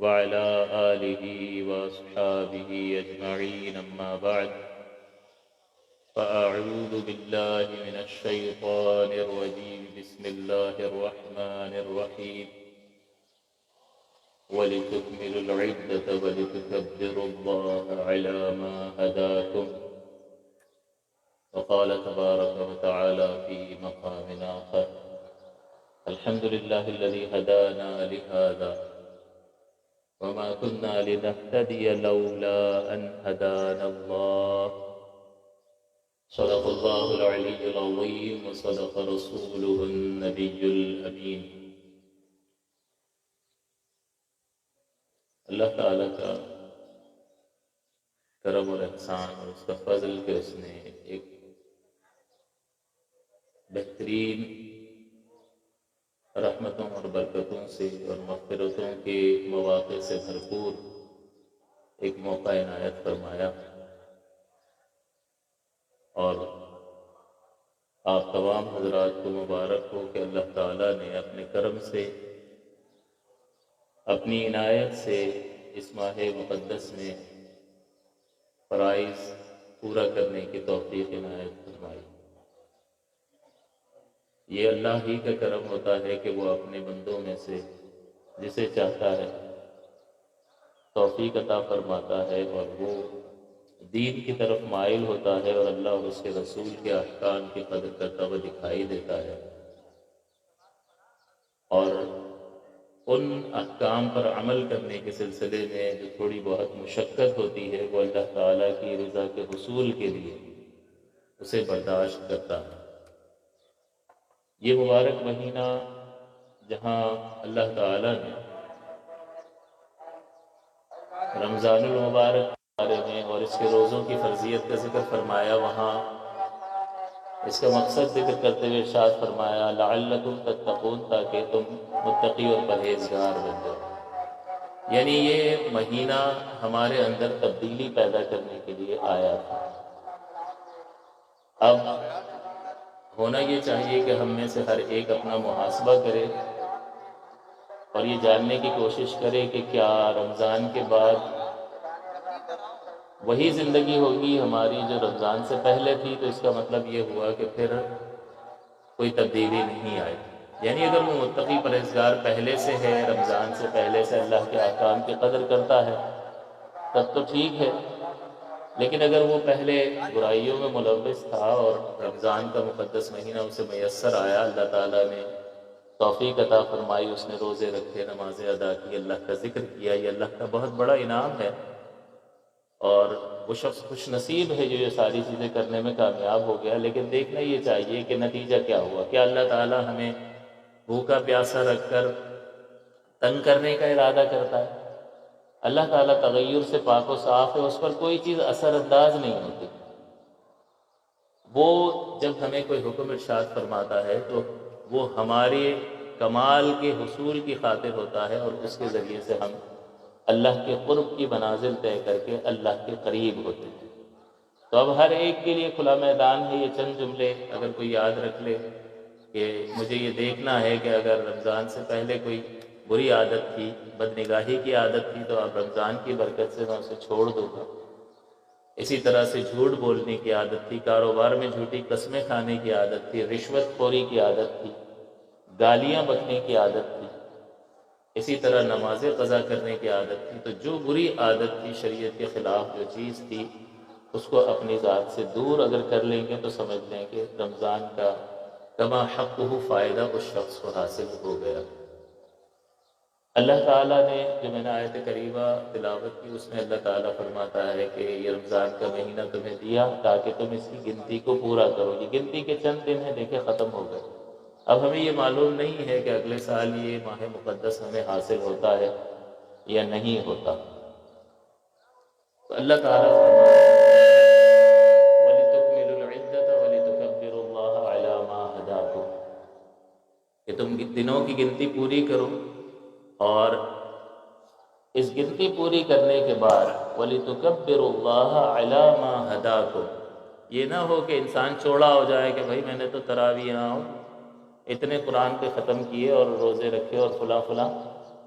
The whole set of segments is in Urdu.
وعلى آله وأصحابه أجمعين، أما بعد، فأعوذ بالله من الشيطان الرجيم. بسم الله الرحمن الرحيم. ولتكملوا العدة ولتكبروا الله على ما هداكم. وقال تبارك وتعالى في مقام آخر: الحمد لله الذي هدانا لهذا وما كنا لنهتدي لولا أن هدانا الله. صدق الله العلي العظيم وصدق رسوله النبي الأمين. اللہ تعالیٰ کا کرم اور احسان اور اس کا فضل کہ اس نے ایک بہترین رحمتوں اور برکتوں سے اور مغفرتوں کے مواقع سے بھرپور ایک موقع عنایت فرمایا، اور آپ تمام حضرات کو مبارک ہو کہ اللہ تعالیٰ نے اپنے کرم سے، اپنی عنایت سے اس ماہ مقدس میں فرائض پورا کرنے کی توفیق عنایت فرمائی۔ یہ اللہ ہی کا کرم ہوتا ہے کہ وہ اپنے بندوں میں سے جسے چاہتا ہے توفیق عطا فرماتا ہے، اور وہ دین کی طرف مائل ہوتا ہے اور اللہ اور اس کے رسول کے احکام کی قدر کرتا ہوا دکھائی دیتا ہے، اور ان احکام پر عمل کرنے کے سلسلے میں جو تھوڑی بہت مشقت ہوتی ہے وہ اللہ تعالیٰ کی رضا کے حصول کے لیے اسے برداشت کرتا ہے۔ یہ مبارک مہینہ جہاں اللہ تعالیٰ نے رمضان المبارک کے بارے میں اور اس کے روزوں کی فرضیت کا ذکر فرمایا، وہاں اس کا مقصد ذکر کرتے ہوئے ارشاد فرمایا: لعلکم تتقون، تاکہ تم متقی اور پرہیزگار بن جاؤ۔ یعنی یہ مہینہ ہمارے اندر تبدیلی پیدا کرنے کے لیے آیا تھا۔ اب ہونا یہ چاہیے کہ ہم میں سے ہر ایک اپنا محاسبہ کرے اور یہ جاننے کی کوشش کرے کہ کیا رمضان کے بعد وہی زندگی ہوگی ہماری جو رمضان سے پہلے تھی، تو اس کا مطلب یہ ہوا کہ پھر کوئی تبدیلی نہیں آئی۔ یعنی اگر وہ متقی پرہیزگار پہلے سے ہے، رمضان سے پہلے سے اللہ کے احکام کی قدر کرتا ہے، تب تو ٹھیک ہے، لیکن اگر وہ پہلے برائیوں میں ملوث تھا اور رمضان کا مقدس مہینہ اسے میسر آیا، اللہ تعالیٰ نے توفیق عطا فرمائی، اس نے روزے رکھے، نمازیں ادا کی، اللہ کا ذکر کیا، یہ اللہ کا بہت بڑا انعام ہے، اور وہ شخص خوش نصیب ہے جو یہ ساری چیزیں کرنے میں کامیاب ہو گیا۔ لیکن دیکھنا یہ چاہیے کہ نتیجہ کیا ہوا۔ کیا اللہ تعالیٰ ہمیں بھوکا پیاسا رکھ کر تنگ کرنے کا ارادہ کرتا ہے؟ اللہ تعالیٰ تغیر سے پاک و صاف ہے، اس پر کوئی چیز اثر انداز نہیں ہوتی۔ وہ جب ہمیں کوئی حکم ارشاد فرماتا ہے تو وہ ہمارے کمال کے حصول کی خاطر ہوتا ہے، اور اس کے ذریعے سے ہم اللہ کے قرب کی منازل طے کر کے اللہ کے قریب ہوتے ہیں۔ تو اب ہر ایک کے لیے کھلا میدان ہے۔ یہ چند جملے اگر کوئی یاد رکھ لے کہ مجھے یہ دیکھنا ہے کہ اگر رمضان سے پہلے کوئی بری عادت تھی، بد نگاہی کی عادت تھی، تو اب رمضان کی برکت سے میں اسے چھوڑ دوں گا۔ اسی طرح سے جھوٹ بولنے کی عادت تھی، کاروبار میں جھوٹی قسمیں کھانے کی عادت تھی، رشوت خوری کی عادت تھی، گالیاں بکنے کی عادت تھی، اسی طرح نمازیں قضا کرنے کی عادت تھی۔ تو جو بری عادت تھی، شریعت کے خلاف جو چیز تھی، اس کو اپنی ذات سے دور اگر کر لیں گے تو سمجھ لیں کہ رمضان کا کما حقہ فائدہ اس شخص کو حاصل ہو گیا۔ اللہ تعالیٰ نے جو میں نے آیت کریمہ تلاوت کی، اس میں اللہ تعالیٰ فرماتا ہے کہ یہ رمضان کا مہینہ تمہیں دیا تاکہ تم اس کی گنتی کو پورا کرو۔ یہ گنتی کے چند دن ہیں، دیکھیں ختم ہو گئے۔ اب ہمیں یہ معلوم نہیں ہے کہ اگلے سال یہ ماہ مقدس ہمیں حاصل ہوتا ہے یا نہیں ہوتا۔ تو اللہ تعالیٰ فرماتا ہے وَلِتُكْمِلُوا الْعِدَّةَ وَلِتُكَبِّرُوا اللَّهَ عَلَى مَا هَدَاكُمْ، کہ تم دنوں کی گنتی پوری کرو، اور اس گنتی پوری کرنے کے بعد وَلِتُكَبِّرُوا اللَّهَ عَلَى مَا هَدَاكُمْ، یہ نہ ہو کہ انسان چوڑا ہو جائے کہ بھائی میں نے تو تراویح اتنے قرآن کے ختم کیے اور روزے رکھے اور فلاں فلاں،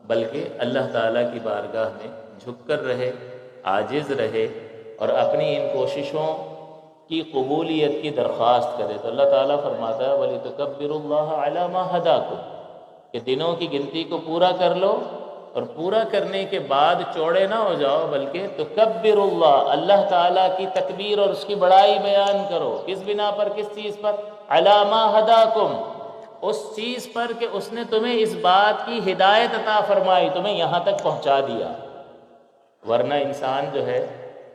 بلکہ اللہ تعالیٰ کی بارگاہ میں جھک کر رہے، عاجز رہے اور اپنی ان کوششوں کی قبولیت کی درخواست کرے۔ تو اللہ تعالیٰ فرماتا ہے وَلِتُكَبِّرُوا اللَّهَ عَلَى مَا هَدَاكُمْ، کہ دنوں کی گنتی کو پورا کر لو اور پورا کرنے کے بعد چوڑے نہ ہو جاؤ، بلکہ تکبر اللہ، اللہ تعالیٰ کی تکبیر اور اس کی بڑائی بیان کرو۔ کس بنا پر، کس چیز پر؟ عَلَى مَا هَدَاكُمْ، اس چیز پر کہ اس نے تمہیں اس بات کی ہدایت عطا فرمائی، تمہیں یہاں تک پہنچا دیا۔ ورنہ انسان جو ہے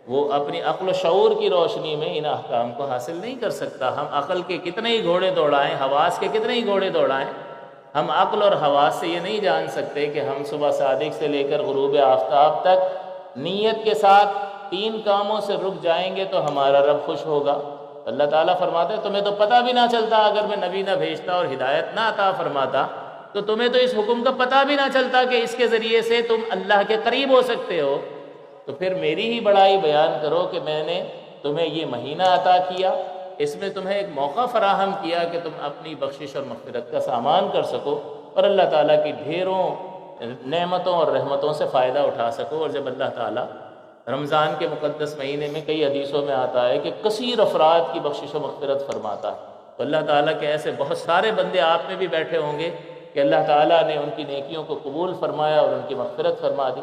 وہ اپنی عقل و شعور کی روشنی میں ان احکام کو حاصل نہیں کر سکتا۔ ہم عقل کے کتنے ہی گھوڑے دوڑائیں، حواس کے کتنے ہی گھوڑے دوڑائیں، ہم عقل اور حواس سے یہ نہیں جان سکتے کہ ہم صبح صادق سے لے کر غروب آفتاب تک نیت کے ساتھ 3 کاموں سے رک جائیں گے تو ہمارا رب خوش ہوگا۔ اللہ تعالیٰ فرماتے ہیں تمہیں تو پتہ بھی نہ چلتا، اگر میں نبی نہ بھیجتا اور ہدایت نہ عطا فرماتا تو تمہیں تو اس حکم کا پتہ بھی نہ چلتا کہ اس کے ذریعے سے تم اللہ کے قریب ہو سکتے ہو۔ تو پھر میری ہی بڑائی بیان کرو کہ میں نے تمہیں یہ مہینہ عطا کیا، اس میں تمہیں ایک موقع فراہم کیا کہ تم اپنی بخشش اور مغفرت کا سامان کر سکو اور اللہ تعالیٰ کی ڈھیروں نعمتوں اور رحمتوں سے فائدہ اٹھا سکو۔ اور جب اللہ تعالیٰ رمضان کے مقدس مہینے میں، کئی حدیثوں میں آتا ہے کہ کثیر افراد کی بخشش و مغفرت فرماتا ہے، تو اللہ تعالیٰ کے ایسے بہت سارے بندے آپ میں بھی بیٹھے ہوں گے کہ اللہ تعالیٰ نے ان کی نیکیوں کو قبول فرمایا اور ان کی مغفرت فرما دی۔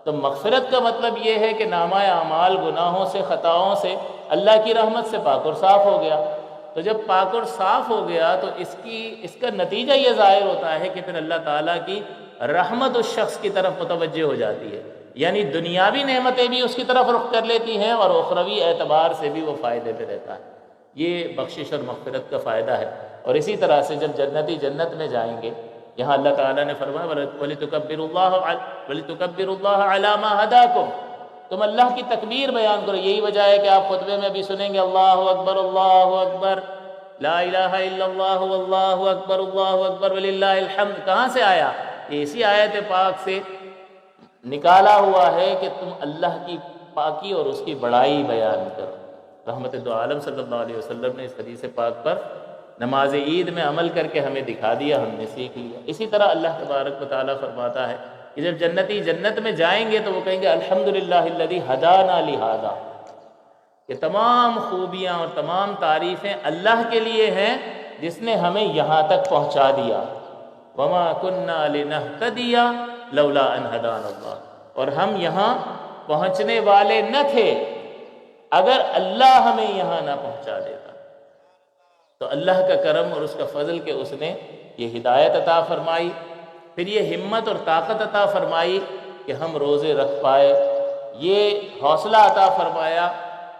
تو مغفرت کا مطلب یہ ہے کہ نامہ اعمال گناہوں سے، خطاؤں سے اللہ کی رحمت سے پاک اور صاف ہو گیا۔ تو جب پاک اور صاف ہو گیا تو اس کا نتیجہ یہ ظاہر ہوتا ہے کہ پھر اللہ تعالیٰ کی رحمت اس شخص کی طرف متوجہ ہو جاتی ہے، یعنی دنیاوی نعمتیں بھی اس کی طرف رخ کر لیتی ہیں اور اخروی اعتبار سے بھی وہ فائدے پہ رہتا ہے۔ یہ بخشش اور مغفرت کا فائدہ ہے۔ اور اسی طرح سے جب جنتی جنت میں جائیں گے، یہاں اللہ تعالیٰ نے فرمایا وَلِتُكَبِّرُوا اللَّهَ عَلَى مَا هَدَاكُمْ، تم اللہ کی تکبیر بیان کرو۔ یہی وجہ ہے کہ آپ خطبے میں بھی سنیں گے اللہ اکبر لا الہ الا اللہ واللہ اکبر وللہ الحمد۔ کہاں سے آیا؟ یہ اسی آیت پاک سے نکالا ہوا ہے کہ تم اللہ کی پاکی اور اس کی بڑائی بیان کرو۔ رحمت دو عالم صلی اللہ علیہ وسلم نے اس حدیث پاک پر نماز عید میں عمل کر کے ہمیں دکھا دیا، ہم نے سیکھ لیا۔ اسی طرح اللہ تبارک و تعالیٰ فرماتا ہے کہ جب جنتی جنت میں جائیں گے تو وہ کہیں گے الحمدللہ الذی ہدانا لہذا، کہ تمام خوبیاں اور تمام تعریفیں اللہ کے لیے ہیں جس نے ہمیں یہاں تک پہنچا دیا۔ وما کننا لنہتدی لولا ان ہدانا اللہ، اور ہم یہاں پہنچنے والے نہ تھے اگر اللہ ہمیں یہاں نہ پہنچا دیتا۔ تو اللہ کا کرم اور اس کا فضل کہ اس نے یہ ہدایت عطا فرمائی، پھر یہ ہمت اور طاقت عطا فرمائی کہ ہم روزے رکھ پائے، یہ حوصلہ عطا فرمایا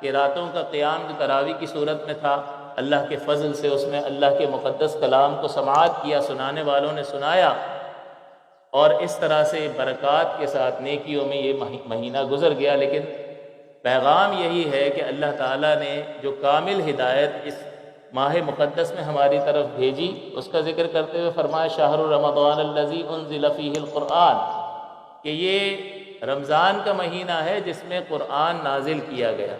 کہ راتوں کا قیام جو تراویح کی صورت میں تھا، اللہ کے فضل سے اس میں اللہ کے مقدس کلام کو سماعت کیا، سنانے والوں نے سنایا، اور اس طرح سے برکات کے ساتھ نیکیوں میں یہ مہینہ گزر گیا۔ لیکن پیغام یہی ہے کہ اللہ تعالیٰ نے جو کامل ہدایت اس ماہ مقدس میں ہماری طرف بھیجی، اس کا ذکر کرتے ہوئے فرمایا شہر رمضان الذی انزل فیہ القرآن، کہ یہ رمضان کا مہینہ ہے جس میں قرآن نازل کیا گیا۔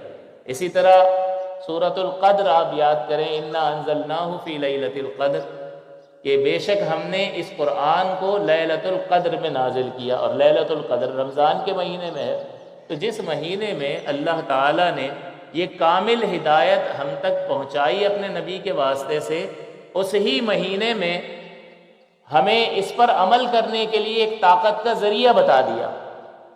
اسی طرح سورۃ القدر آپ یاد کریں، انا انزلناہ فی لیلۃ القدر، کہ بے شک ہم نے اس قرآن کو لیلۃ القدر میں نازل کیا، اور لیلۃ القدر رمضان کے مہینے میں ہے۔ تو جس مہینے میں اللہ تعالیٰ نے یہ کامل ہدایت ہم تک پہنچائی اپنے نبی کے واسطے سے، اس ہی مہینے میں ہمیں اس پر عمل کرنے کے لیے ایک طاقت کا ذریعہ بتا دیا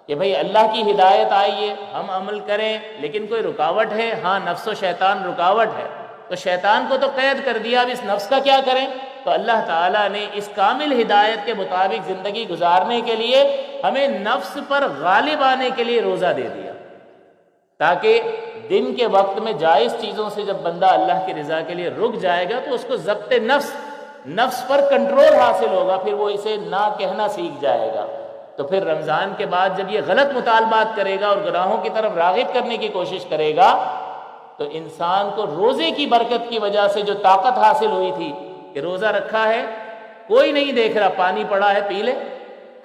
کہ بھئی اللہ کی ہدایت آئی ہے، ہم عمل کریں، لیکن کوئی رکاوٹ ہے؟ ہاں، نفس و شیطان رکاوٹ ہے۔ تو شیطان کو تو قید کر دیا، اب اس نفس کا کیا کریں؟ تو اللہ تعالیٰ نے اس کامل ہدایت کے مطابق زندگی گزارنے کے لیے ہمیں نفس پر غالب آنے کے لیے روزہ دے دیا، تاکہ دن کے وقت میں جائز چیزوں سے جب بندہ اللہ کی رضا کے لیے رک جائے گا تو اس کو ضبط نفس پر کنٹرول حاصل ہوگا، پھر وہ اسے نہ کہنا سیکھ جائے گا۔ تو پھر رمضان کے بعد جب یہ غلط مطالبات کرے گا اور گناہوں کی طرف راغب کرنے کی کوشش کرے گا تو انسان کو روزے کی برکت کی وجہ سے جو طاقت حاصل ہوئی تھی کہ روزہ رکھا ہے، کوئی نہیں دیکھ رہا، پانی پڑا ہے پی لے،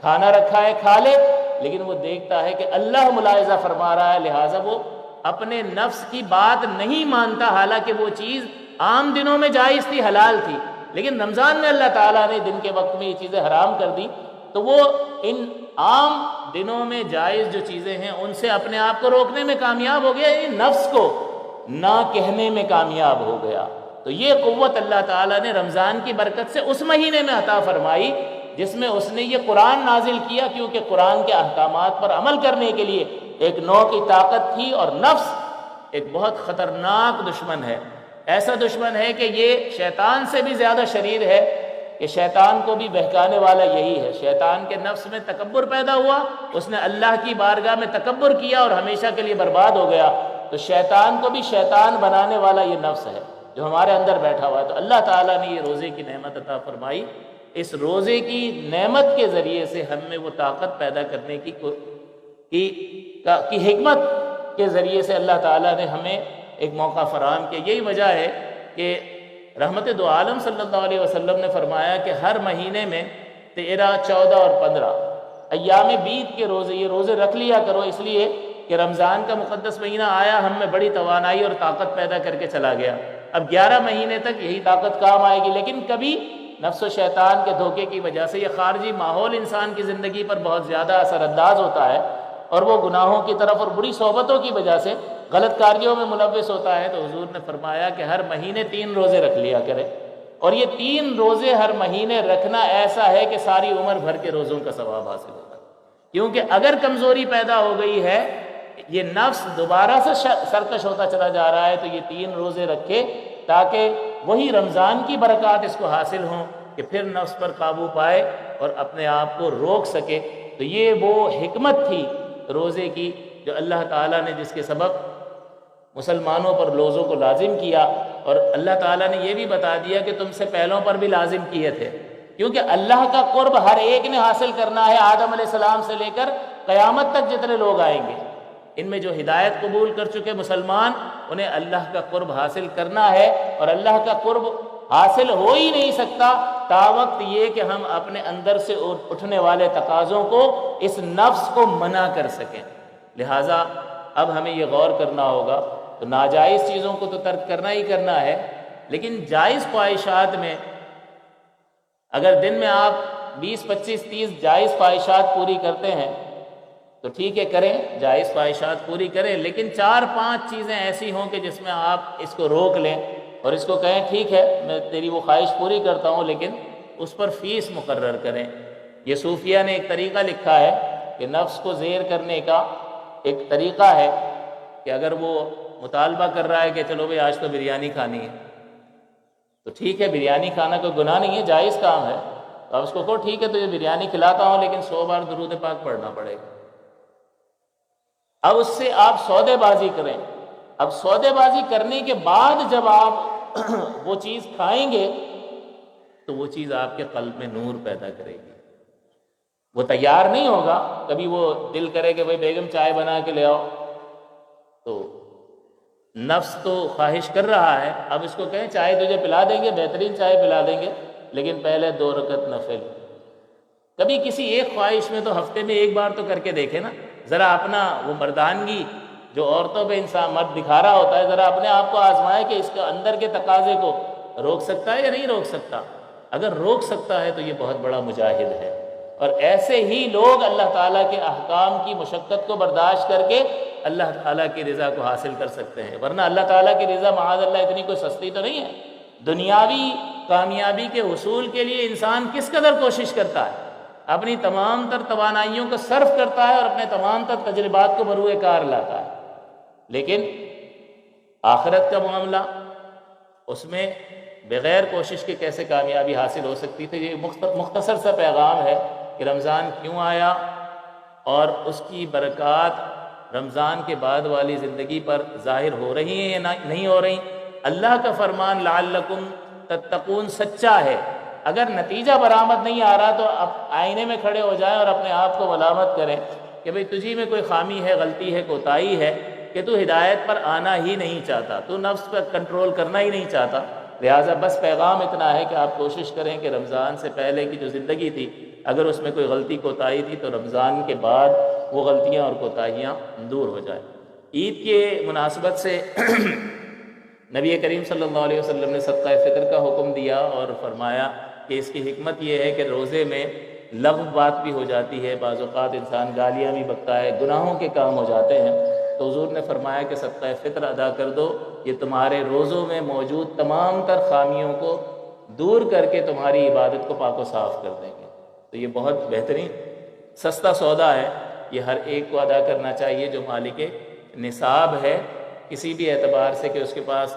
کھانا رکھا ہے کھا لے، لیکن وہ دیکھتا ہے کہ اللہ ملاحظہ فرما رہا ہے، لہٰذا وہ اپنے نفس کی بات نہیں مانتا، حالانکہ وہ چیز عام دنوں میں جائز تھی، حلال تھی، لیکن رمضان میں اللہ تعالیٰ نے دن کے وقت میں یہ چیزیں حرام کر دی تو وہ ان عام دنوں میں جائز جو چیزیں ہیں ان سے اپنے آپ کو روکنے میں کامیاب ہو گیا، نفس کو نہ کہنے میں کامیاب ہو گیا۔ تو یہ قوت اللہ تعالیٰ نے رمضان کی برکت سے اس مہینے میں عطا فرمائی جس میں اس نے یہ قرآن نازل کیا، کیونکہ قرآن کے احکامات پر عمل کرنے کے لیے ایک نو کی طاقت تھی، اور نفس ایک بہت خطرناک دشمن ہے، ایسا دشمن ہے کہ یہ شیطان سے بھی زیادہ شریر ہے، کہ شیطان کو بھی بہکانے والا یہی ہے۔ شیطان کے نفس میں تکبر پیدا ہوا، اس نے اللہ کی بارگاہ میں تکبر کیا اور ہمیشہ کے لیے برباد ہو گیا۔ تو شیطان کو بھی شیطان بنانے والا یہ نفس ہے جو ہمارے اندر بیٹھا ہوا ہے۔ تو اللہ تعالیٰ نے یہ روزے کی نعمت عطا فرمائی، اس روزے کی نعمت کے ذریعے سے ہم میں وہ طاقت پیدا کرنے کی حکمت کے ذریعے سے اللہ تعالیٰ نے ہمیں ایک موقع فراہم کیا۔ یہی وجہ ہے کہ رحمت دو عالم صلی اللہ علیہ وسلم نے فرمایا کہ ہر مہینے میں 13، 14 اور 15 ایام بیت کے روزے، یہ روزے رکھ لیا کرو، اس لیے کہ رمضان کا مقدس مہینہ آیا، ہم میں بڑی توانائی اور طاقت پیدا کر کے چلا گیا۔ اب 11 مہینے تک یہی طاقت کام آئے گی، لیکن کبھی نفس و شیطان کے دھوکے کی وجہ سے یہ خارجی ماحول انسان کی زندگی پر بہت زیادہ اثر انداز ہوتا ہے، اور وہ گناہوں کی طرف اور بری صحبتوں کی وجہ سے غلط کاریوں میں ملوث ہوتا ہے۔ تو حضور نے فرمایا کہ ہر مہینے 3 روزے رکھ لیا کرے، اور یہ 3 روزے ہر مہینے رکھنا ایسا ہے کہ ساری عمر بھر کے روزوں کا ثواب حاصل ہوگا، کیونکہ اگر کمزوری پیدا ہو گئی ہے، یہ نفس دوبارہ سے سرکش ہوتا چلا جا رہا ہے، تو یہ 3 روزے رکھے تاکہ وہی رمضان کی برکات اس کو حاصل ہوں کہ پھر نفس پر قابو پائے اور اپنے آپ کو روک سکے۔ تو یہ وہ حکمت تھی روزے کی جو اللہ تعالیٰ نے جس کے سبب مسلمانوں پر روزوں کو لازم کیا، اور اللہ تعالیٰ نے یہ بھی بتا دیا کہ تم سے پہلوں پر بھی لازم کیے تھے، کیونکہ اللہ کا قرب ہر ایک نے حاصل کرنا ہے، آدم علیہ السلام سے لے کر قیامت تک جتنے لوگ آئیں گے، ان میں جو ہدایت قبول کر چکے مسلمان، انہیں اللہ کا قرب حاصل کرنا ہے، اور اللہ کا قرب حاصل ہو ہی نہیں سکتا تاوقت یہ کہ ہم اپنے اندر سے اٹھنے والے تقاضوں کو، اس نفس کو منع کر سکیں۔ لہٰذا اب ہمیں یہ غور کرنا ہوگا، تو ناجائز چیزوں کو تو ترک کرنا ہی کرنا ہے، لیکن جائز خواہشات میں اگر دن میں آپ 20، 25، 30 جائز خواہشات پوری کرتے ہیں تو ٹھیک ہے، کریں، جائز خواہشات پوری کریں، لیکن 4-5 چیزیں ایسی ہوں کہ جس میں آپ اس کو روک لیں اور اس کو کہیں ٹھیک ہے میں تیری وہ خواہش پوری کرتا ہوں، لیکن اس پر فیس مقرر کریں۔ یہ صوفیہ نے ایک طریقہ لکھا ہے کہ نفس کو زیر کرنے کا ایک طریقہ ہے کہ اگر وہ مطالبہ کر رہا ہے کہ چلو بھائی آج تو بریانی کھانی ہے، تو ٹھیک ہے، بریانی کھانا کوئی گناہ نہیں ہے، جائز کام ہے، تو آپ اس کو کہو ٹھیک ہے تجھے بریانی کھلاتا ہوں، لیکن 100 بار درود پاک پڑھنا پڑے گا۔ اب اس سے آپ سودے بازی کریں۔ اب سودے بازی کرنے کے بعد جب آپ وہ چیز کھائیں گے تو وہ چیز آپ کے قلب میں نور پیدا کرے گی۔ وہ تیار نہیں ہوگا، کبھی وہ دل کرے کہ بھائی بیگم چائے بنا کے لے آؤ، تو نفس تو خواہش کر رہا ہے، اب اس کو کہیں چائے تجھے پلا دیں گے، بہترین چائے پلا دیں گے، لیکن پہلے 2 رکعت نفل۔ کبھی کسی ایک خواہش میں تو ہفتے میں 1 بار تو کر کے دیکھے نا، ذرا اپنا وہ مردانگی جو عورتوں پہ انسان مرد دکھا رہا ہوتا ہے، ذرا اپنے آپ کو آزمائے کہ اس کے اندر کے تقاضے کو روک سکتا ہے یا نہیں روک سکتا۔ اگر روک سکتا ہے تو یہ بہت بڑا مجاہد ہے، اور ایسے ہی لوگ اللہ تعالیٰ کے احکام کی مشقت کو برداشت کر کے اللہ تعالیٰ کی رضا کو حاصل کر سکتے ہیں، ورنہ اللہ تعالیٰ کی رضا معاذ اللہ اتنی کوئی سستی تو نہیں ہے۔ دنیاوی کامیابی کے حصول کے لیے انسان کس قدر کوشش کرتا ہے، اپنی تمام تر توانائیوں کو صرف کرتا ہے اور اپنے تمام تر تجربات کو بروئے کار لاتا ہے، لیکن آخرت کا معاملہ، اس میں بغیر کوشش کے کیسے کامیابی حاصل ہو سکتی تھی۔ یہ مختصر سا پیغام ہے کہ رمضان کیوں آیا اور اس کی برکات رمضان کے بعد والی زندگی پر ظاہر ہو رہی ہیں یا نہیں ہو رہی۔ اللہ کا فرمان لعلکم تتقون سچا ہے، اگر نتیجہ برآمد نہیں آ رہا تو اب آئینے میں کھڑے ہو جائیں اور اپنے آپ کو ملامت کریں کہ بھئی تجھی میں کوئی خامی ہے، غلطی ہے، کوتاہی ہے کہ تو ہدایت پر آنا ہی نہیں چاہتا، تو نفس پر کنٹرول کرنا ہی نہیں چاہتا۔ لہٰذا بس پیغام اتنا ہے کہ آپ کوشش کریں کہ رمضان سے پہلے کی جو زندگی تھی، اگر اس میں کوئی غلطی کوتاہی تھی تو رمضان کے بعد وہ غلطیاں اور کوتاہیاں دور ہو جائیں۔ عید کے مناسبت سے نبی کریم صلی اللہ علیہ وسلم نے صدقہ فطر کا حکم دیا اور فرمایا کہ اس کی حکمت یہ ہے کہ روزے میں لغو بات بھی ہو جاتی ہے، بعض اوقات انسان گالیاں بھی بکتا ہے، گناہوں کے کام ہو جاتے ہیں، تو حضور نے فرمایا کہ صدقہ فطر ادا کر دو، یہ تمہارے روزوں میں موجود تمام تر خامیوں کو دور کر کے تمہاری عبادت کو پاک و صاف کر دیں گے۔ تو یہ بہت بہترین سستا سودا ہے، یہ ہر ایک کو ادا کرنا چاہیے جو مالک نصاب ہے کسی بھی اعتبار سے، کہ اس کے پاس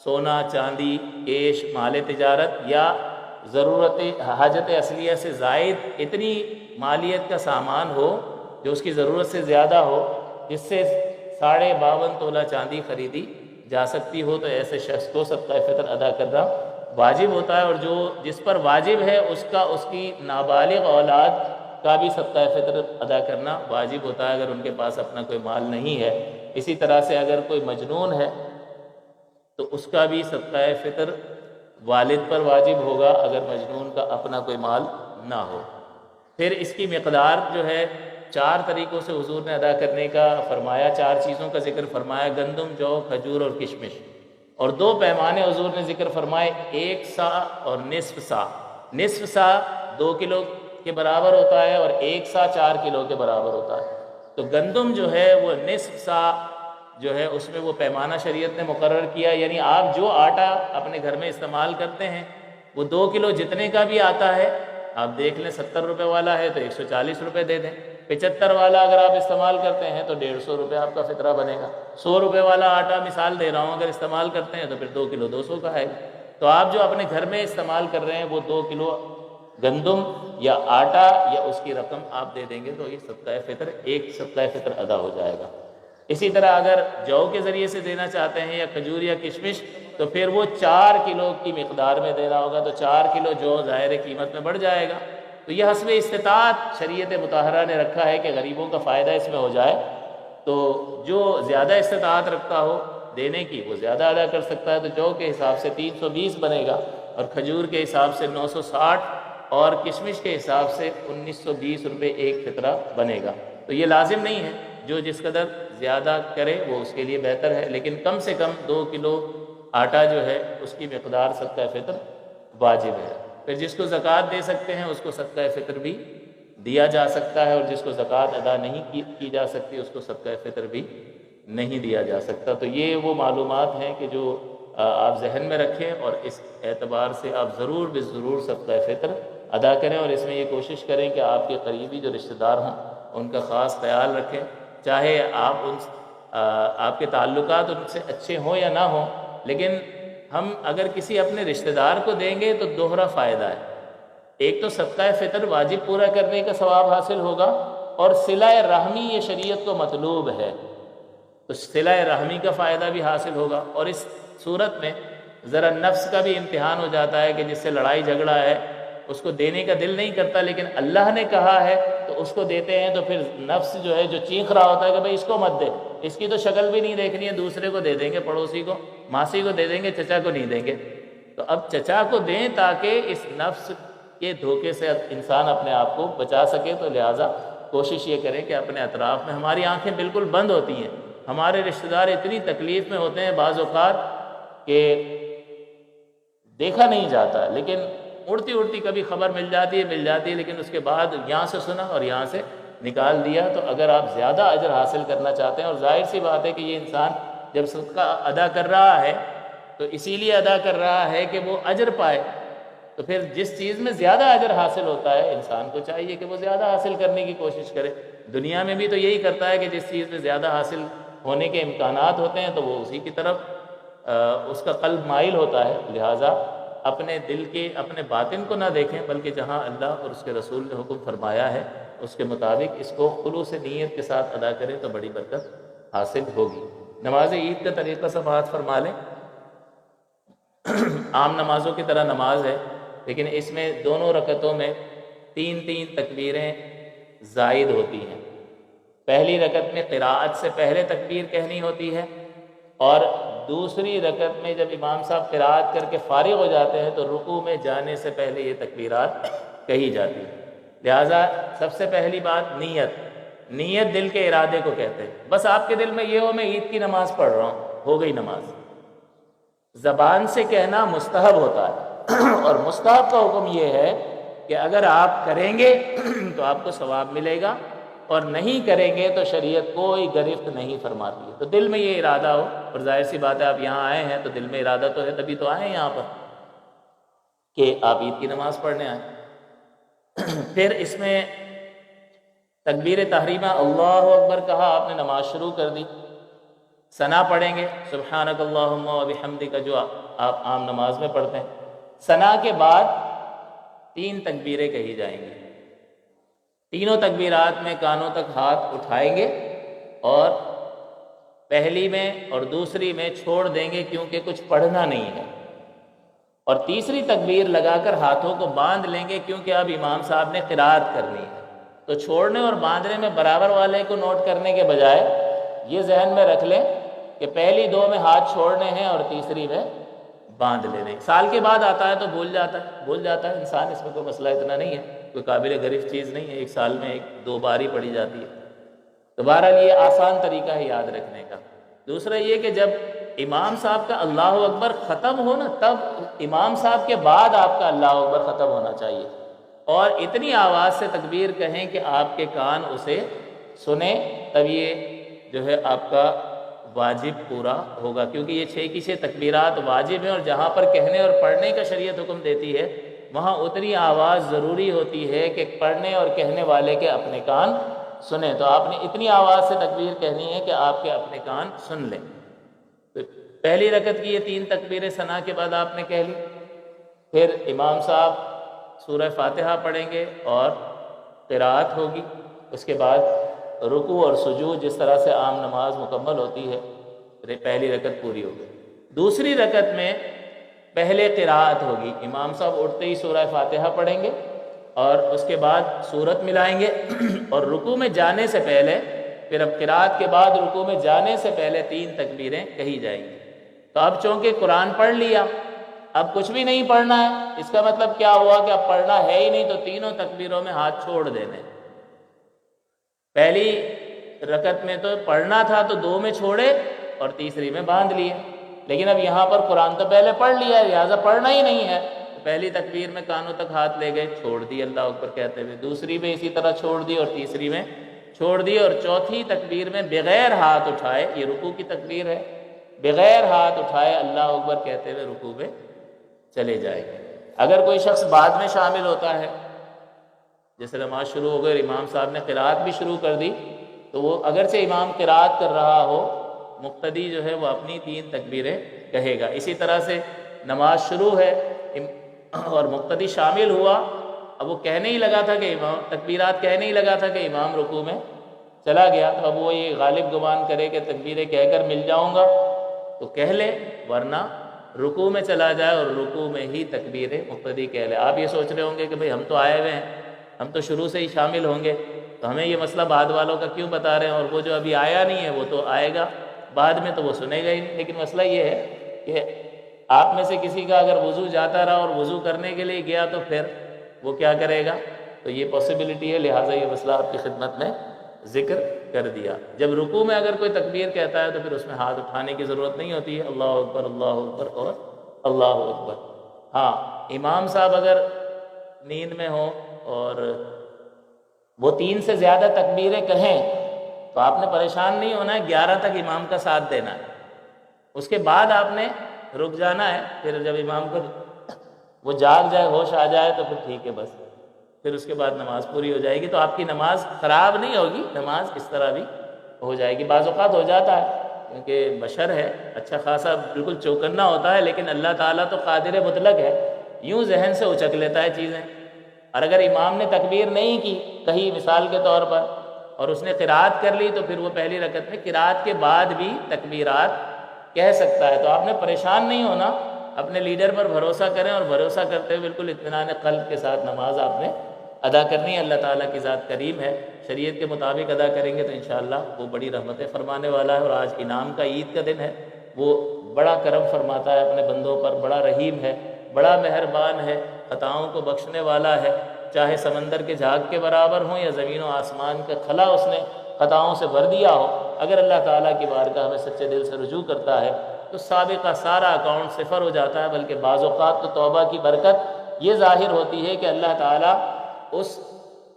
سونا چاندی کیش مال تجارت یا ضرورت حاجت اصلیہ سے زائد اتنی مالیت کا سامان ہو جو اس کی ضرورت سے زیادہ ہو، جس سے 52.5 تولہ چاندی خریدی جا سکتی ہو، تو ایسے شخص کو صدقہ فطر ادا کرنا واجب ہوتا ہے۔ اور جو جس پر واجب ہے اس کی نابالغ اولاد کا بھی صدقہ فطر ادا کرنا واجب ہوتا ہے، اگر ان کے پاس اپنا کوئی مال نہیں ہے۔ اسی طرح سے اگر کوئی مجنون ہے تو اس کا بھی صدقہ فطر والد پر واجب ہوگا، اگر مجنون کا اپنا کوئی مال نہ ہو۔ پھر اس کی مقدار جو ہے 4 طریقوں سے حضور نے ادا کرنے کا فرمایا، 4 چیزوں کا ذکر فرمایا، گندم، جو، کھجور اور کشمش، اور 2 پیمانے حضور نے ذکر فرمائے، 1 سا اور نصف سا۔ نصف سا 2 کلو کے برابر ہوتا ہے اور 1 سا 4 کلو کے برابر ہوتا ہے۔ تو گندم جو ہے وہ نصف سا جو ہے اس میں وہ پیمانہ شریعت نے مقرر کیا، یعنی آپ جو آٹا اپنے گھر میں استعمال کرتے ہیں وہ 2 کلو جتنے کا بھی آتا ہے، آپ دیکھ لیں 70 روپے والا ہے تو 140 روپے دے دیں، 75 والا اگر آپ استعمال کرتے ہیں تو 150 روپے آپ کا فطرہ بنے گا، 100 روپے والا آٹا مثال دے رہا ہوں اگر استعمال کرتے ہیں تو پھر 2 کلو 200 کا ہے۔ تو آپ جو اپنے گھر میں استعمال کر رہے ہیں وہ 2 کلو گندم یا آٹا یا اس کی رقم آپ دے دیں گے تو یہ صدقہ فطر، ایک صدقہ فطر ادا ہو جائے گا۔ اسی طرح اگر جو کے ذریعے سے دینا چاہتے ہیں یا کھجور یا کشمش تو پھر وہ 4 کلو کی مقدار میں دینا ہوگا، تو 4 کلو جو ظاہر قیمت میں بڑھ جائے گا۔ تو یہ حسب استطاعت شریعت مطہرہ نے رکھا ہے کہ غریبوں کا فائدہ اس میں ہو جائے، تو جو زیادہ استطاعت رکھتا ہو دینے کی وہ زیادہ ادا کر سکتا ہے، تو جو کے حساب سے 320 بنے گا اور کھجور کے حساب سے 960 اور کشمش کے حساب سے 1920 روپے ایک فطرہ بنے گا۔ تو یہ لازم نہیں ہے، جو جس قدر زیادہ کرے وہ اس کے لیے بہتر ہے، لیکن کم سے کم 2 کلو آٹا جو ہے اس کی مقدار صدقہ فطر واجب ہے۔ پھر جس کو زکوٰۃ دے سکتے ہیں اس کو صدقہ فطر بھی دیا جا سکتا ہے، اور جس کو زکوٰۃ ادا نہیں کی جا سکتی اس کو صدقہ فطر بھی نہیں دیا جا سکتا۔ تو یہ وہ معلومات ہیں کہ جو آپ ذہن میں رکھیں اور اس اعتبار سے آپ ضرور بضرور صدقہ فطر ادا کریں، اور اس میں یہ کوشش کریں کہ آپ کے قریبی جو رشتہ دار ہوں ان کا خاص خیال رکھیں، چاہے آپ کے تعلقات ان سے اچھے ہوں یا نہ ہوں، لیکن ہم اگر کسی اپنے رشتہ دار کو دیں گے تو دوہرا فائدہ ہے۔ ایک تو صدقہ فطر واجب پورا کرنے کا ثواب حاصل ہوگا، اور صلہ رحمی یہ شریعت کو مطلوب ہے تو صلہ رحمی کا فائدہ بھی حاصل ہوگا۔ اور اس صورت میں ذرا نفس کا بھی امتحان ہو جاتا ہے کہ جس سے لڑائی جھگڑا ہے اس کو دینے کا دل نہیں کرتا، لیکن اللہ نے کہا ہے تو اس کو دیتے ہیں، تو پھر نفس جو ہے جو چیخ رہا ہوتا ہے کہ بھئی اس کو مت دے، اس کی تو شکل بھی نہیں دیکھنی ہے، دوسرے کو دے دیں گے، پڑوسی کو، ماسی کو دے دیں گے، چچا کو نہیں دیں گے۔ تو اب چچا کو دیں تاکہ اس نفس کے دھوکے سے انسان اپنے آپ کو بچا سکے، تو لہٰذا کوشش یہ کریں کہ اپنے اطراف میں، ہماری آنکھیں بالکل بند ہوتی ہیں، ہمارے رشتہ دار اتنی تکلیف میں ہوتے ہیں بعض اوقات کہ دیکھا نہیں جاتا، لیکن اڑتی اڑتی کبھی خبر مل جاتی ہے، لیکن اس کے بعد یہاں سے سنا اور یہاں سے نکال دیا۔ تو اگر آپ زیادہ اجر حاصل کرنا چاہتے ہیں، اور ظاہر سی بات ہے کہ یہ انسان جب صدقہ ادا کر رہا ہے تو اسی لیے ادا کر رہا ہے کہ وہ اجر پائے، تو پھر جس چیز میں زیادہ اجر حاصل ہوتا ہے انسان کو چاہیے کہ وہ زیادہ حاصل کرنے کی کوشش کرے۔ دنیا میں بھی تو یہی کرتا ہے کہ جس چیز میں زیادہ حاصل ہونے کے امکانات ہوتے ہیں تو وہ اسی کی طرف اس کا قلب مائل ہوتا ہے۔ لہٰذا اپنے دل کے، اپنے باطن کو نہ دیکھیں، بلکہ جہاں اللہ اور اس کے رسول نے حکم فرمایا ہے اس کے مطابق اس کو خلوص نیت کے ساتھ ادا کریں تو بڑی برکت حاصل ہوگی۔ نماز عید کا طریقہ سماعت فرما لیں۔ عام نمازوں کی طرح نماز ہے، لیکن اس میں دونوں رکعتوں میں 3 تکبیریں زائد ہوتی ہیں۔ پہلی رکعت میں قراءت سے پہلے تکبیر کہنی ہوتی ہے، اور دوسری رکعت میں جب امام صاحب قراءت کر کے فارغ ہو جاتے ہیں تو رکوع میں جانے سے پہلے یہ تکبیرات کہی جاتی ہیں۔ لہٰذا سب سے پہلی بات نیت دل کے ارادے کو کہتے ہیں۔ بس آپ کے دل میں یہ ہو میں عید کی نماز پڑھ رہا ہوں، ہو گئی نماز۔ زبان سے کہنا مستحب ہوتا ہے، اور مستحب کا حکم یہ ہے کہ اگر آپ کریں گے تو آپ کو ثواب ملے گا، اور نہیں کریں گے تو شریعت کوئی گرفت نہیں فرماتی ہے۔ تو دل میں یہ ارادہ ہو، اور ظاہر سی بات ہے آپ یہاں آئے ہیں تو دل میں ارادہ تو ہے، تبھی تو آئے ہیں یہاں پر کہ آپ عید کی نماز پڑھنے آئیں۔ پھر اس میں تکبیر تحریمہ اللہ اکبر کہا، آپ نے نماز شروع کر دی، ثنا پڑھیں گے سبحانک اللہم و بحمدک جو آپ عام نماز میں پڑھتے ہیں۔ ثنا کے بعد 3 تکبیریں کہی جائیں گی، تینوں تکبیرات میں کانوں تک ہاتھ اٹھائیں گے، اور پہلی میں اور دوسری میں چھوڑ دیں گے کیونکہ کچھ پڑھنا نہیں ہے، اور تیسری تکبیر لگا کر ہاتھوں کو باندھ لیں گے کیونکہ اب امام صاحب نے قرات کرنی ہے۔ تو چھوڑنے اور باندھنے میں برابر والے کو نوٹ کرنے کے بجائے یہ ذہن میں رکھ لیں کہ پہلی 2 میں ہاتھ چھوڑنے ہیں اور تیسری میں باندھ لینے۔ سال کے بعد آتا ہے تو بھول جاتا ہے انسان، اس میں کوئی مسئلہ اتنا نہیں ہے، کوئی قابل گرفت چیز نہیں ہے، 1 سال میں 1-2 بار ہی پڑھی جاتی ہے۔ تو بہرحال یہ آسان طریقہ ہے یاد رکھنے کا۔ دوسرا یہ کہ جب امام صاحب کا اللہ اکبر ختم ہو نا، تب امام صاحب کے بعد آپ کا اللہ اکبر ختم ہونا چاہیے، اور اتنی آواز سے تکبیر کہیں کہ آپ کے کان اسے سنیں، تب یہ جو ہے آپ کا واجب پورا ہوگا، کیونکہ یہ 6 کی 6 تکبیرات واجب ہیں، اور جہاں پر کہنے اور پڑھنے کا شریعت حکم دیتی ہے وہاں اتنی آواز ضروری ہوتی ہے کہ پڑھنے اور کہنے والے کے اپنے کان سنیں۔ تو آپ نے اتنی آواز سے تکبیر کہنی ہے کہ آپ کے اپنے کان سن لیں۔ تو پہلی رکعت کی یہ 3 تکبیریں ثنا کے بعد آپ نے کہہ لی، پھر امام صاحب سورہ فاتحہ پڑھیں گے اور قرات ہوگی، اس کے بعد رکوع اور سجود، جس طرح سے عام نماز مکمل ہوتی ہے، پہلی رکعت پوری ہوگی۔ دوسری رکعت میں پہلے قرات ہوگی، امام صاحب اٹھتے ہی سورہ فاتحہ پڑھیں گے اور اس کے بعد سورت ملائیں گے، اور رکوع میں جانے سے پہلے، پھر اب قرات کے بعد رکوع میں جانے سے پہلے 3 تکبیریں کہی جائیں گی۔ تو اب چونکہ قرآن پڑھ لیا، اب کچھ بھی نہیں پڑھنا ہے، اس کا مطلب کیا ہوا کہ اب پڑھنا ہے ہی نہیں، تو تینوں تکبیروں میں ہاتھ چھوڑ دینے۔ پہلی رکعت میں تو پڑھنا تھا تو 2 میں چھوڑے اور تیسری میں باندھ لیے، لیکن اب یہاں پر قرآن تو پہلے پڑھ لیا ہے، لہٰذا پڑھنا ہی نہیں ہے، پہلی تکبیر میں کانوں تک ہاتھ لے گئے، چھوڑ دی اللہ اکبر کہتے ہوئے، دوسری میں اسی طرح چھوڑ دی اور تیسری میں چھوڑ دی، اور چوتھی تکبیر میں بغیر ہاتھ اٹھائے، یہ رکوع کی تکبیر ہے، بغیر ہاتھ اٹھائے اللہ اکبر کہتے ہوئے رکوع میں چلے جائے گا۔ اگر کوئی شخص بعد میں شامل ہوتا ہے، جیسے نماز شروع ہو گئی اور امام صاحب نے قرات بھی شروع کر دی، تو وہ اگرچہ امام قرات کر رہا ہو، مقتدی جو ہے وہ اپنی 3 تکبیریں کہے گا۔ اسی طرح سے نماز شروع ہے اور مقتدی شامل ہوا، اب وہ کہنے ہی لگا تھا کہ امام تکبیرات کہنے ہی لگا تھا کہ امام رکوع میں چلا گیا، تو اب وہ یہ غالب گمان کرے کہ تکبیریں کہہ کر مل جاؤں گا تو کہہ لے، ورنہ رکوع میں چلا جائے اور رکوع میں ہی تکبیریں مقتدی کہہ لے۔ آپ یہ سوچ رہے ہوں گے کہ بھئی ہم تو آئے ہوئے ہیں، ہم تو شروع سے ہی شامل ہوں گے، تو ہمیں یہ مسئلہ بعد والوں کا کیوں بتا رہے ہیں، اور وہ جو ابھی آیا نہیں ہے وہ تو آئے گا بعد میں، تو وہ سنے گا ہی نہیں۔ لیکن مسئلہ یہ ہے کہ آپ میں سے کسی کا اگر وضو جاتا رہا اور وضو کرنے کے لیے گیا تو پھر وہ کیا کرے گا، تو یہ پاسبلٹی ہے، لہٰذا یہ مسئلہ آپ کی خدمت میں ذکر کر دیا۔ جب رکوع میں اگر کوئی تکبیر کہتا ہے تو پھر اس میں ہاتھ اٹھانے کی ضرورت نہیں ہوتی ہے، اللہ اکبر اور اللہ اکبر۔ ہاں، امام صاحب اگر نیند میں ہوں اور وہ 3 سے زیادہ تکبیریں کہیں تو آپ نے پریشان نہیں ہونا ہے، 11 تک امام کا ساتھ دینا ہے، اس کے بعد آپ نے رک جانا ہے، پھر جب امام کو وہ جاگ جائے، ہوش آ جائے تو پھر ٹھیک ہے، بس پھر اس کے بعد نماز پوری ہو جائے گی۔ تو آپ کی نماز خراب نہیں ہوگی، نماز اس طرح بھی ہو جائے گی۔ بعض اوقات ہو جاتا ہے کیونکہ بشر ہے، اچھا خاصا بالکل چوکنا ہوتا ہے، لیکن اللہ تعالیٰ تو قادر مطلق ہے، یوں ذہن سے اچک لیتا ہے چیزیں۔ اور اگر امام نے تکبیر نہیں کی کہیں مثال کے طور پر اور اس نے قرات کر لی، تو پھر وہ پہلی رکعت میں قرات کے بعد بھی تکبیرات کہہ سکتا ہے۔ تو آپ نے پریشان نہیں ہونا، اپنے لیڈر پر بھروسہ کریں اور بھروسہ کرتے ہوئے بالکل اطمینان قلب کے ساتھ نماز آپ نے ادا کرنی ہے۔ اللہ تعالیٰ کی ذات کریم ہے، شریعت کے مطابق ادا کریں گے تو انشاءاللہ وہ بڑی رحمتیں فرمانے والا ہے۔ اور آج انعام کا عید کا دن ہے، وہ بڑا کرم فرماتا ہے اپنے بندوں پر، بڑا رحیم ہے، بڑا مہربان ہے، خطاؤں کو بخشنے والا ہے، چاہے سمندر کے جھاگ کے برابر ہوں یا زمین و آسمان کا خلا اس نے خطاؤں سے بھر دیا ہو، اگر اللہ تعالیٰ کی بارگاہ میں سچے دل سے رجوع کرتا ہے تو سابقہ سارا اکاؤنٹ صفر ہو جاتا ہے، بلکہ بعض اوقات تو توبہ کی برکت یہ ظاہر ہوتی ہے کہ اللہ تعالیٰ اس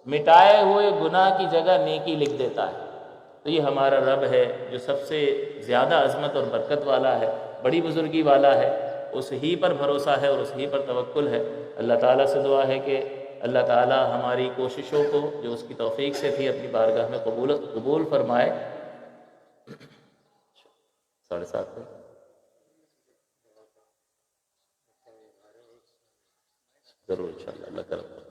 مٹائے ہوئے گناہ کی جگہ نیکی لکھ دیتا ہے۔ تو یہ ہمارا رب ہے جو سب سے زیادہ عظمت اور برکت والا ہے، بڑی بزرگی والا ہے، اس ہی پر بھروسہ ہے اور اس ہی پر توکل ہے۔ اللہ تعالیٰ سے دعا ہے کہ اللہ تعالیٰ ہماری کوششوں کو جو اس کی توفیق سے تھی اپنی بارگاہ میں قبول فرمائے۔ 7:30 پہ ضرور انشاءاللہ، اللہ کرم۔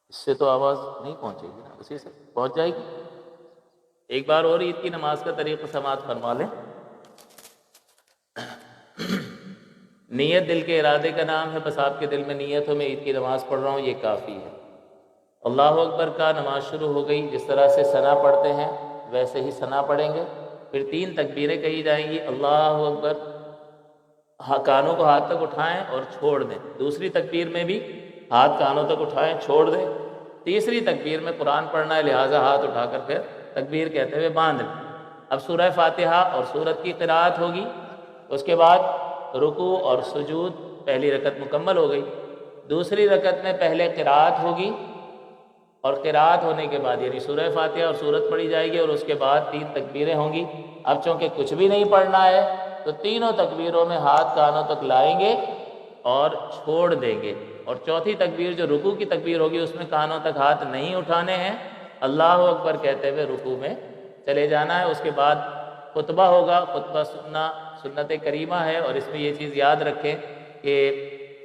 اس سے تو آواز نہیں پہنچے گی نا، اسی سے پہنچ جائے گی۔ ایک بار اور عید کی نماز کا طریقہ سماعت فرما لیں۔ نیت دل کے ارادے کا نام ہے، بس آپ کے دل میں نیت ہو میں عید کی نماز پڑھ رہا ہوں، یہ کافی ہے۔ اللہ اکبر کا نماز شروع ہو گئی، جس طرح سے ثنا پڑھتے ہیں ویسے ہی ثنا پڑھیں گے، پھر 3 تکبیریں کہی جائیں گی، اللہ اکبر، کانوں کو ہاتھ تک اٹھائیں اور چھوڑ دیں۔ دوسری تکبیر میں بھی ہاتھ کانوں تک اٹھائیں، چھوڑ دیں۔ تیسری تکبیر میں قرآن پڑھنا ہے، لہٰذا ہاتھ اٹھا کر پھر تکبیر کہتے ہوئے باندھ لیں۔ اب سورہ فاتحہ اور سورت کی قراءت ہوگی، اس کے بعد رکوع اور سجود، پہلی رکعت مکمل ہو گئی۔ دوسری رکعت میں پہلے قراءت ہوگی اور قراءت ہونے کے بعد یعنی سورہ فاتحہ اور سورت پڑھی جائے گی اور اس کے بعد 3 تکبیریں ہوں گی۔ اب چونکہ کچھ بھی نہیں پڑھنا ہے تو تینوں تکبیروں میں ہاتھ کانوں تک لائیں گے اور چھوڑ دیں گے، اور چوتھی تکبیر جو رکوع کی تکبیر ہوگی اس میں کانوں تک ہاتھ نہیں اٹھانے ہیں، اللہ اکبر کہتے ہوئے رکوع میں چلے جانا ہے۔ اس کے بعد خطبہ ہوگا، خطبہ سننا سنت کریمہ ہے، اور اس میں یہ چیز یاد رکھیں کہ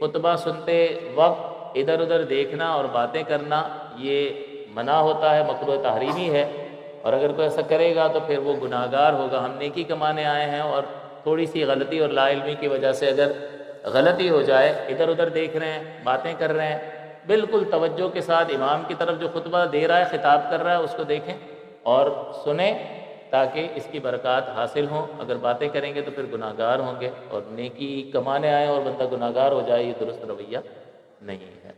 خطبہ سنتے وقت ادھر ادھر دیکھنا اور باتیں کرنا یہ منع ہوتا ہے، مکروہ تحریمی ہے، اور اگر کوئی ایسا کرے گا تو پھر وہ گناہگار ہوگا۔ ہم نیکی کمانے آئے ہیں اور تھوڑی سی غلطی اور لا علمی کی وجہ سے اگر غلطی ہو جائے، ادھر ادھر دیکھ رہے ہیں، باتیں کر رہے ہیں، بالکل توجہ کے ساتھ امام کی طرف جو خطبہ دے رہا ہے، خطاب کر رہا ہے، اس کو دیکھیں اور سنیں تاکہ اس کی برکات حاصل ہوں۔ اگر باتیں کریں گے تو پھر گناہگار ہوں گے، اور نیکی کمانے آئے اور بندہ گناہگار ہو جائے، یہ درست رویہ نہیں ہے۔